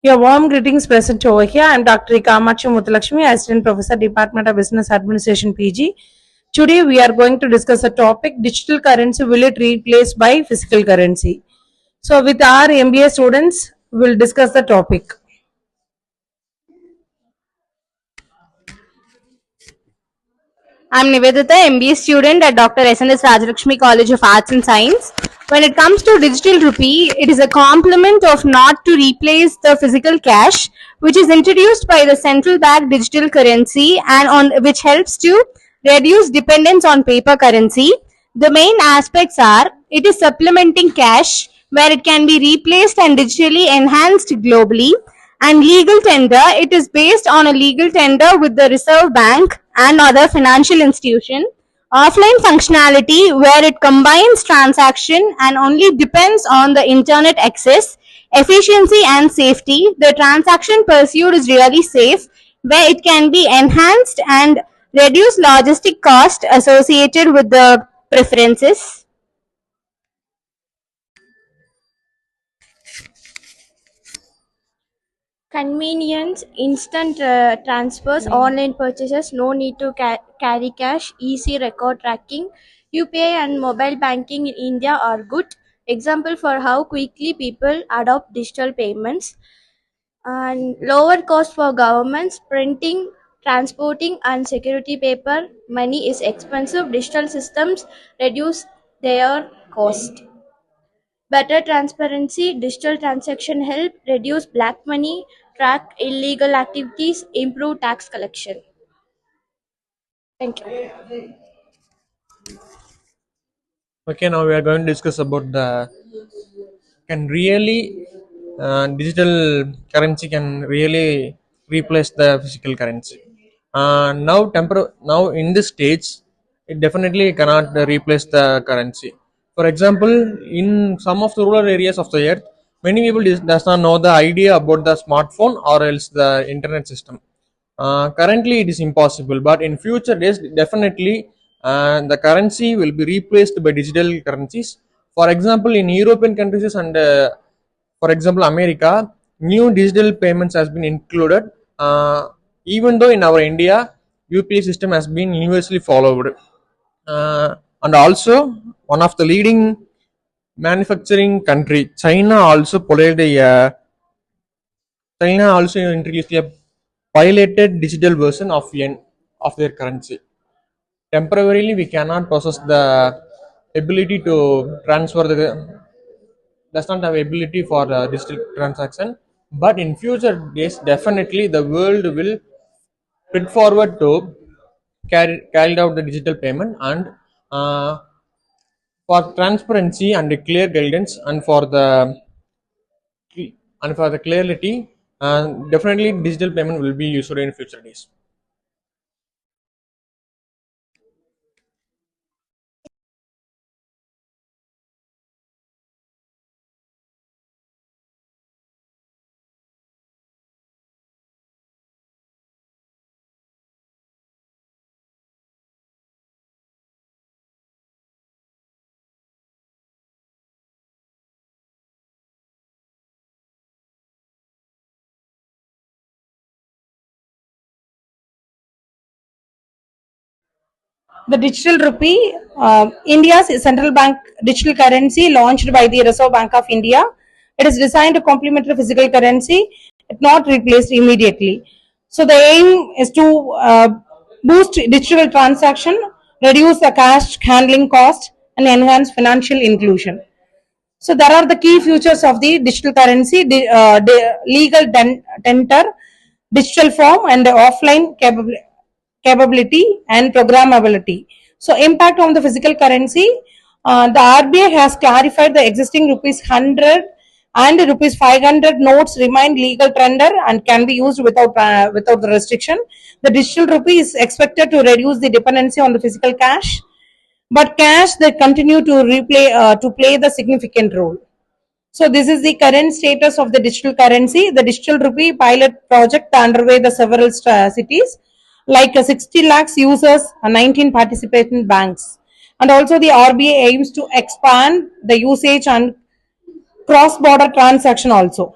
Your warm greetings present over here. I'm Dr.E.Kamatchi, Assistant Professor, Department of Business Administration, PG. Today we are going to discuss a topic: digital currency, will it replace by physical currency? So with our MBA students, we'll discuss the topic. I'm Nivedita, MBA student at Dr. SNS College of Arts and Science. When it comes to digital rupee, it is a complement of not to replace the physical cash, which is introduced by the central bank digital currency and on which helps to reduce dependence on paper currency. The main aspects are it is supplementing cash where it can be replaced and digitally enhanced globally, and legal tender, it is based on a legal tender with the Reserve Bank and other financial institution. Offline functionality where it combines transaction and only depends on the internet access. Efficiency and safety, the transaction pursued is really safe where it can be enhanced and reduce logistic cost associated with the preferences. Convenience, instant transfers, online purchases, no need to carry cash, easy record tracking. UPI and mobile banking in India are good example for how quickly people adopt digital payments. And lower cost for governments, printing, transporting, and security paper money is expensive. Digital systems reduce their cost. Better transparency, digital transaction help reduce black money, track illegal activities, improve tax collection. Thank you. Okay, now we are going to discuss about the can really digital currency can really replace the physical currency. Now in this stage, it definitely cannot replace the currency. For example, in some of the rural areas of the earth, many people does not know the idea about the smartphone or else the internet system. Currently it is impossible, but in future days definitely the currency will be replaced by digital currencies. For example, in European countries and for example America, new digital payments has been included. Even though in our India, UPI system has been universally followed. And also one of the leading manufacturing country, China also introduced a piloted digital version of their currency. Temporarily, we cannot process the ability to transfer the does not have ability for digital transaction. But in future days, definitely the world will put forward to carry out the digital payment, and uh, for transparency and the clear guidance and for the clarity, definitely digital payment will be used in future days. The digital rupee, India's central bank digital currency launched by the Reserve Bank of India. It is designed to complement the physical currency, it not replaced immediately. So the aim is to boost digital transaction, reduce the cash handling cost, and enhance financial inclusion. So there are the key features of the digital currency: legal tender, digital form, and the offline capability and programmability. So impact on the physical currency. The RBI has clarified the existing rupees 100 and rupees 500 notes remain legal tender and can be used without the restriction. The digital rupee is expected to reduce the dependency on the physical cash, but cash that continue to play the significant role. So this is the current status of the digital currency. The digital rupee pilot project underway the several cities, like 60 lakhs users and 19 participating banks. And also the RBA aims to expand the usage and cross border transaction also.